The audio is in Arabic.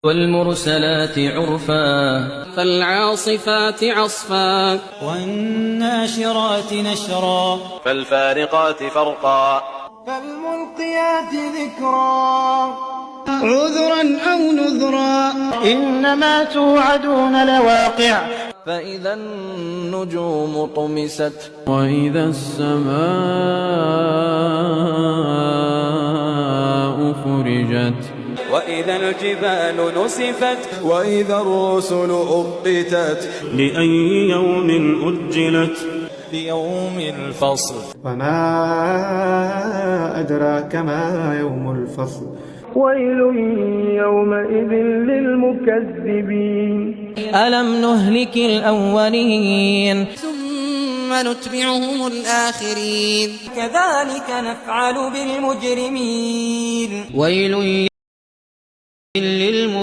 والمرسلات عرفا فالعاصفات عصفا والناشرات نشرا فالفارقات فرقا فالملقيات ذكرا عذرا أو نذرا إنما توعدون لواقع فإذا النجوم طمست وإذا السماء فرجت وإذا الجبال نسفت وإذا الرسل أقتت لأي يوم أجلت ليوم الفصل وما أدراك ما يوم الفصل ويل يومئذ للمكذبين ألم نهلك الأولين ثم نتبعهم الآخرين كذلك نفعل بالمجرمين ويل للمكذبين